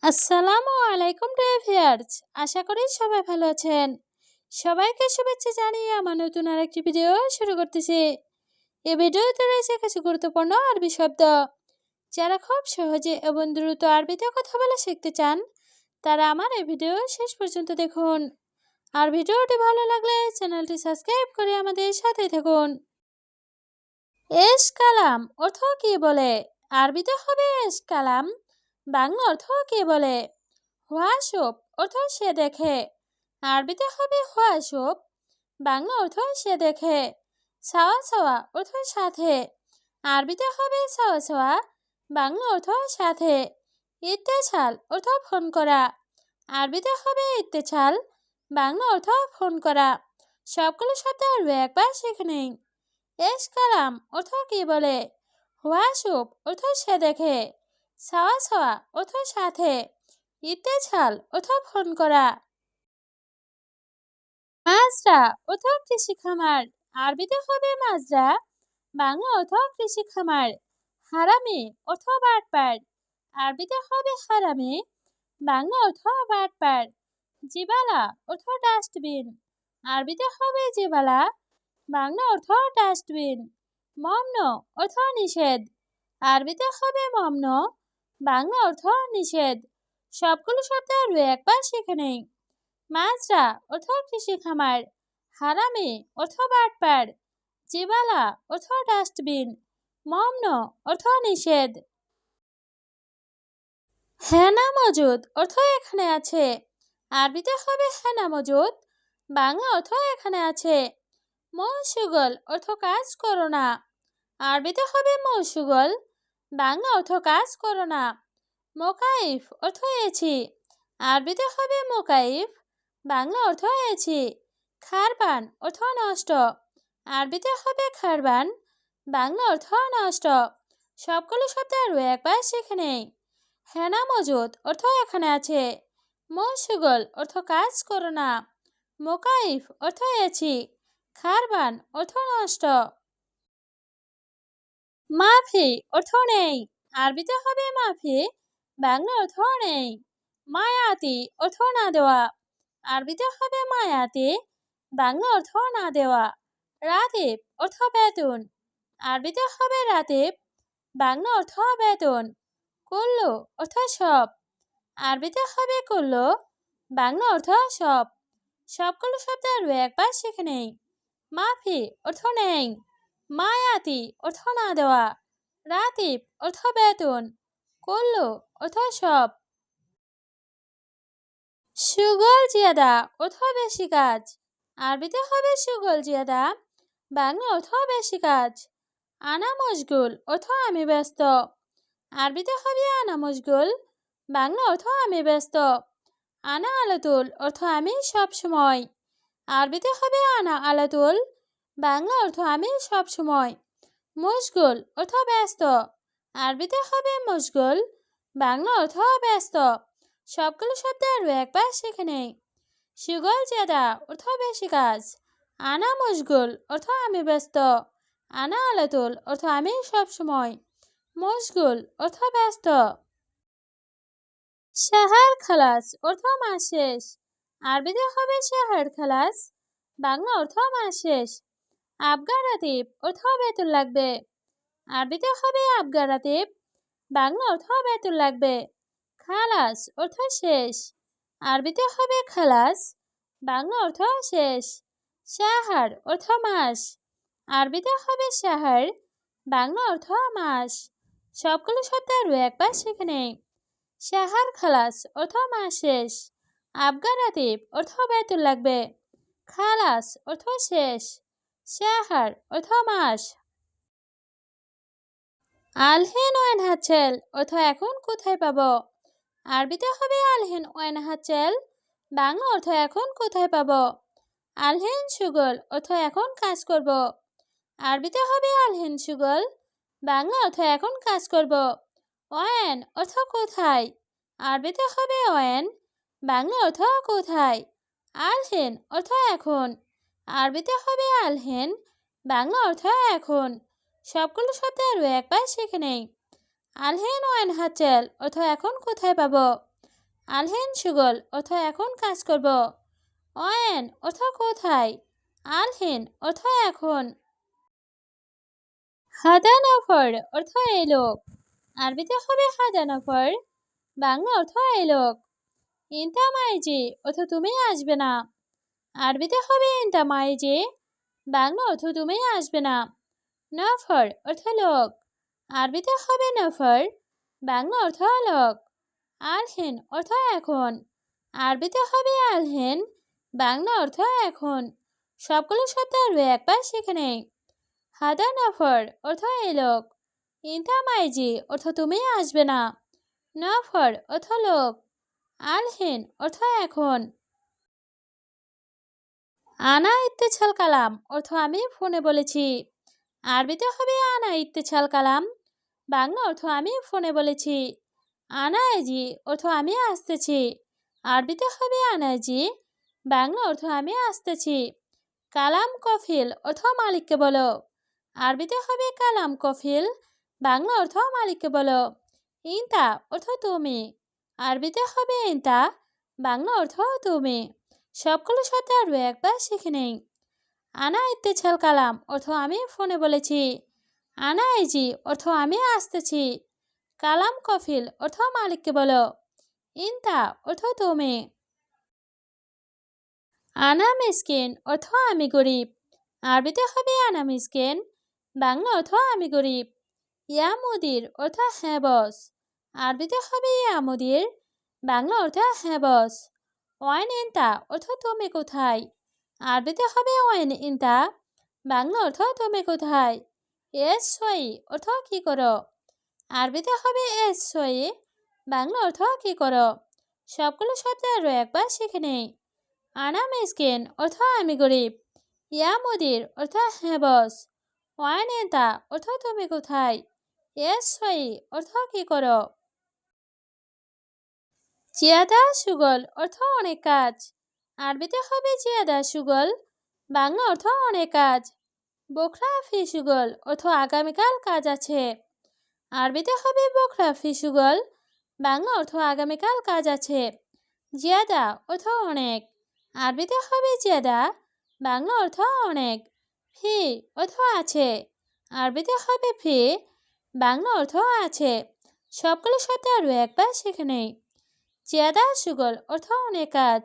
আসসালামু আলাইকুম ভিউয়ার্স, আশা করি সবাই ভালো আছেন। সবাইকে শুভেচ্ছা জানিয়ে আমার নতুন আরেকটি ভিডিও শুরু করতেছি। এই ভিডিওতে রয়েছে কিছু গুরুত্বপূর্ণ আরবি শব্দ। যারা খুব সহজে এবং দ্রুত আরবিতে কথা বলা শিখতে চান, তারা আমার এই ভিডিও শেষ পর্যন্ত দেখুন। আর ভিডিওটি ভালো লাগলে চ্যানেলটি সাবস্ক্রাইব করে আমাদের সাথে থাকুন। এশ কালাম অর্থ কি বলে? আরবিতে হবে এশ কালাম। বাংলা অর্থ কি বলে? হোয়াশোপ অর্থ সে দেখে। আরবিতে হবে হোয়াশোপ। বাংলা অর্থ সে দেখে। সাওয়া সাওয়া অর্থ সাথে। আরবিতে হবে সাওয়া সাওয়া। বাংলা অর্থ সাথে। ইত্তেছাল অর্থ ফোন করা। আরবিতে হবে ইত্তেছাল। বাংলা অর্থ ফোন করা। সবগুলো শব্দ আরও একবার শিখে নিন। এশ কালাম অর্থ কি বলে? হোয়াশোপ অর্থ সে দেখে। সাওয়া সাওয়া অর্থ সাথে। ইত্তেছাল অর্থ ফোন করা। মাজরা অর্থ কৃষি খামার। আরবিতে হবে মাজরা। বাংলা অর্থ কৃষি খামার। হারামি অর্থ বাটপার। আরবিতে হবে হারামি। বাংলা অর্থ বাটপার। জিবালা অর্থ ডাস্টবিন। আরবিতে হবে জিবালা। বাংলা অর্থ ডাস্টবিন। মমন অর্থ নিষেধ। আরবিতে হবে মমন। বাংলা অর্থ নিষেধ। সবগুলো শব্দ আরও একবার শিখে নেই। মাজরা অর্থ কৃষি খামার। হারামি অর্থ বাটপার। জিবালা অর্থ ডাস্টবিন। মমন অর্থ নিষেধ। হেনা মজুদ অর্থ এখানে আছে। আরবিতে হবে হেনা মজুদ। বাংলা অর্থ এখানে আছে। মৌসুগল অর্থ কাজ করো না। আরবিতে হবে মৌসুগল। বাংলা অর্থ কাজ করো না। মোকাইফ অর্থ এছি। আরবিতে হবে মোকাইফ। বাংলা অর্থ এছি। খারবান অর্থ নষ্ট। আরবিতে হবে খারবান। বাংলা অর্থ নষ্ট। সবগুলো শব্দ আরও একবার শিখে নেই। হেনা মজুদ অর্থ এখানে আছে। মৌসুগল অর্থ কাজ করো না। মোকাইফ অর্থ এছি। খারবান অর্থ নষ্ট। মাফি অর্থ নেই। আরবিতে হবে মাফি। বাংলা অর্থ নেই। মায়াতি অর্থ না দেওয়া। আরবিতে হবে মায়াতি। বাংলা অর্থ না দেওয়া। রাতিব অর্থ বেতন। আরবিতে হবে রাতিব। বাংলা অর্থ বেতন। কুল্লু অর্থ সব। আরবিতে হবে কুল্লু। বাংলা অর্থ সব। সবগুলো শব্দ আরও একবার শিখে নেই। মাফি অর্থ নেই। মায়াতি অর্থ না দেওয়া। রাতিব অর্থ বেতন। কুল্লু অর্থ সব। সুগল জিয়াদা অর্থ বেশি কাজ। আরবিতে হবে সুগল জিয়াদা। বাংলা অর্থ বেশি কাজ। আনা মশগুল অর্থ আমি ব্যস্ত। আরবিতে হবে আনা মশগুল। বাংলা অর্থ আমি ব্যস্ত। আনা আলাতুল অর্থ আমি সব সময়। আরবিতে হবে আনা আলাতুল। বাংলা অর্থ আমি সব সময়। মশগুল অর্থ ব্যস্ত। আরবিতে হবে মশগুল। বাংলা অর্থ ব্যস্ত। সবগুলো শব্দ আরও একবার শিখে নেই। সুগল জিয়াদা অর্থ বেশি কাজ। আনা মশগুল অর্থ আমি ব্যস্ত। আনা আলাতুল অর্থ আমি সব সময়। মশগুল অর্থ ব্যস্ত। শাহার খালাস অর্থ মাস শেষ। আরবিতে হবে শাহার খালাস। বাংলা অর্থ মাস শেষ। আবগা রাতিব অর্থ বেতন লাগবে। আরবিতে হবে আবগা রাতিব। বাংলা অর্থ বেতন লাগবে। খালাস অর্থ শেষ। আরবিতে হবে খালাস। বাংলা অর্থ শেষ। শাহার অর্থ মাস। আরবিতে হবে শাহার। বাংলা অর্থ মাস। সবগুলো শব্দ আরও একবার শিখে নেই। শাহার খালাস অর্থ মাস শেষ। আবগা রাতিব অর্থ বেতন লাগবে। খালাস অর্থ শেষ। শাহার অর্থ মাস। আলহেন ওয়েন হাচ্ছেল অর্থ এখন কোথায় পাবো? আরবিতে হবে আলহেন ওয়েন হাচ্ছেল। বাংলা অর্থ এখন কোথায় পাবো? আলহেন সুগল অর্থ এখন কাজ করব। আরবিতে হবে আলহেন সুগল। বাংলা অর্থ এখন কাজ করব। ওয়েন অর্থ কোথায়। আরবিতে হবে ওয়েন। বাংলা অর্থ কোথায়। আলহেন অর্থ এখন। আরবিতে হবে আলহেন। বাংলা অর্থ এখন। সবগুলো শব্দ আরও একবার শিখে নেই। আলহেন ওয়েন হাচ্ছেল অর্থ এখন কোথায় পাবো? আলহেন সুগল অর্থ এখন কাজ করব। অয়েন অর্থ কোথায়। আলহেন অর্থ এখন। হাদা নফর অর্থ এই লোক। আরবিতে হবে হাদা নফর, বাংলা অর্থ এই লোক। ইনতা মাইজি অর্থ তুমি আসবে না। আরবিতে হবে ইনতা মাইজি, বাংলা অর্থ তুমি আসবে না। নফর অর্থ লোক। আরবিতে হবে নফর, বাংলা অর্থ লোক। আলহেন অর্থ এখন। আরবিতে হবে আলহেন, বাংলা অর্থ এখন। সবগুলো শব্দ আরও একবার শিখে নেই। হাদা নফর অর্থ এই লোক। ইনতা মাইজি অর্থ তুমি আসবে না। নফর অর্থ লোক। আলহেন অর্থ এখন। আনা ইত্তেছাল কালাম অর্থ আমি ফোনে বলেছি। আরবিতে হবে আনা ইত্তেছাল কালাম, বাংলা অর্থ আমি ফোনে বলেছি। আনা এজি অর্থ আমি আসতেছি। আরবিতে হবে আনাজি, বাংলা অর্থ আমি আসতেছি। কালাম কফিল অর্থ মালিককে বলো। আরবিতে হবে কালাম কফিল, বাংলা অর্থ মালিককে বলো। ইনতা অর্থ তুমি। আরবিতে হবে ইনতা, বাংলা অর্থ তুমি। সবগুলো শব্দ আরও একবার শিখে নেই। আনা ইত্তেছাল কালাম অর্থ আমি ফোনে বলেছি। আনা এজি অর্থ আমি আসতেছি। কালাম কফিল অর্থ মালিককে বলো। ইনতা অর্থ তুমি। আনা মিসকিন অর্থ আমি গরিব। আরবিতে হবে আনা মিসকিন, বাংলা অর্থ আমি গরিব। ইয়া মুদির অর্থ হ্যাঁ বস। আরবিতে হবে ইয়া মুদির, বাংলা অর্থ হ্যাঁ বস। ওয়াইন ইনতা অর্থ তুমি কোথায়। আরবিতে হবে ওয়াইন ইনতা, বাংলা অর্থ তুমি কোথায়। এস সই অর্থ কি করো। আরবিতে হবে এস সই, বাংলা অর্থ কি করো। সবগুলো শব্দ আরও একবার শিখে নেই। আনা মিসকিন অর্থ আমি গরিব। ইয়া মুদির অর্থ হ্যাঁ বস। ওয়াইন ইনতা অর্থ তুমি কোথায়। এস সই অর্থ কি করো। জিয়াদা সুগল অর্থ অনেক কাজ। আরবিতে হবে জিয়াদা সুগল, বাংলা অর্থ অনেক কাজ। বোখরা ফি সুগল অর্থ আগামীকাল কাজ আছে। আরবিতে হবে বোখরা ফি সুগল, বাংলা অর্থ আগামীকাল কাজ আছে। জিয়াদা অর্থ অনেক। আরবিতে হবে জিয়াদা, বাংলা অর্থ অনেক। ফি অর্থ আছে। আরবিতে হবে ফি, বাংলা অর্থ আছে। সবগুলো শব্দ আরও একবার শিখে নেই। জিয়াদা সুগল অর্থ অনেক কাজ।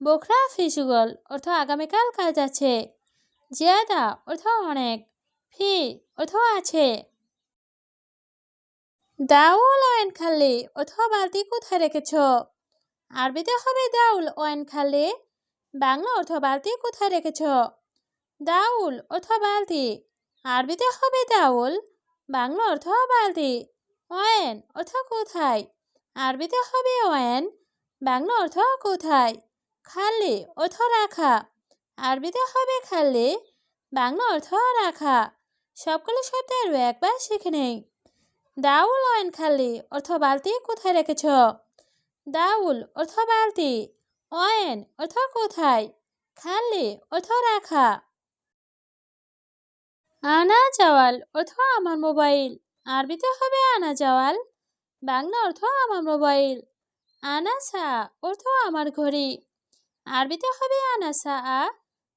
বোখরা ফি সুগল অর্থ আগামীকাল কাজ আছে। জিয়াদা অর্থ অনেক, ফি অর্থ আছে। দাউল ওয়েন খালি অর্থ বালতি কোথায় রেখেছ। আরবিতে হবে দাউল ওয়েন খালি, বাংলা অর্থ বালতি কোথায় রেখেছ। দাউল অর্থ বালতি। আরবিতে হবে দাউল, বাংলা অর্থ বালতি। ওয়েন অর্থ কোথায়। আরবিতে হবে ওয়েন, বাংলা অর্থ কোথায়। খালি অর্থ রাখা। আরবিতে হবে খালি, বাংলা অর্থ রাখা। সবগুলো শব্দ আরও একবার শিখে নেই। দাউল ওয়েন খালি অর্থ বালতি কোথায় রেখেছ। দাউল অর্থ বালতি। ওয়েন অর্থ কোথায়। খালি অর্থ রাখা। আনা জাওয়াল অর্থ আমার মোবাইল। আরবিতে হবে আনা জাওয়াল, বাংলা অর্থ আমার মোবাইল। আনা সা অর্থ আমার ঘড়ি। আরবিতে হবে আনা সা,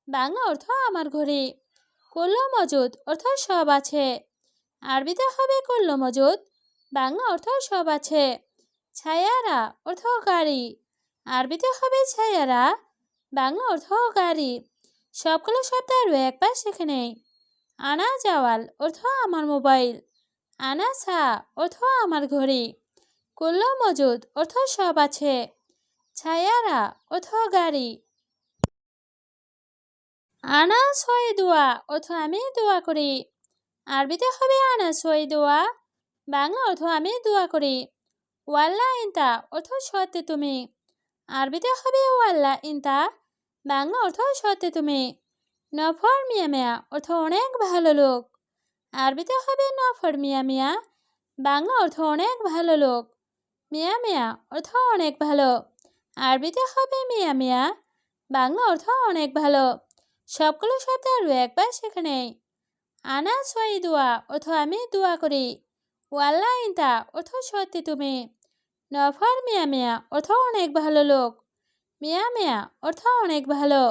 বাংলা অর্থ আমার ঘড়ি। কুল্লু মজুদ অর্থ সব আছে। আরবিতে হবে কুল্লু মজুদ, বাংলা অর্থ সব আছে। ছায়ারা অর্থ গাড়ি। আরবিতে হবে ছায়ারা, বাংলা অর্থ গাড়ি। সবগুলো শব্দ আরও একবার শিখে নেই। আনা জাওয়াল অর্থ আমার মোবাইল। আনা সা অর্থ আমার ঘড়ি। কুল্লু মজুদ অর্থ সব আছে। ছায়ারা অর্থ গাড়ি। আনা সই দোয়া অর্থ আমি দোয়া করি। আরবিতে হবে আনা সই দোয়া, বাংলা অর্থ আমি দোয়া করি। ওয়াল্লা ইনতা অর্থ সত্যি তুমি। আরবিতে হবে ওয়াল্লা ইনতা, বাংলা অর্থ সত্যি তুমি। নফর মিয়া মিয়া অর্থ অনেক ভালো লোক। আরবিতে হবে নফর মিয়া মিয়া, বাংলা অর্থ অনেক ভালো লোক। মিয়া মিয়া অর্থ অনেক ভালো। আরবিতে হবে মিয়া মিয়া, বাংলা অর্থ অনেক ভালো। সবগুলো শব্দ আরও একবার শিখে নেই। আনা সই দোয়া অর্থ আমি দোয়া করি। ওয়াল্লা ইনতা অর্থ সত্যি তুমি। নফার মিয়া মিয়া অর্থ অনেক ভালো লোক। মিয়া মিয়া অর্থ অনেক ভালো।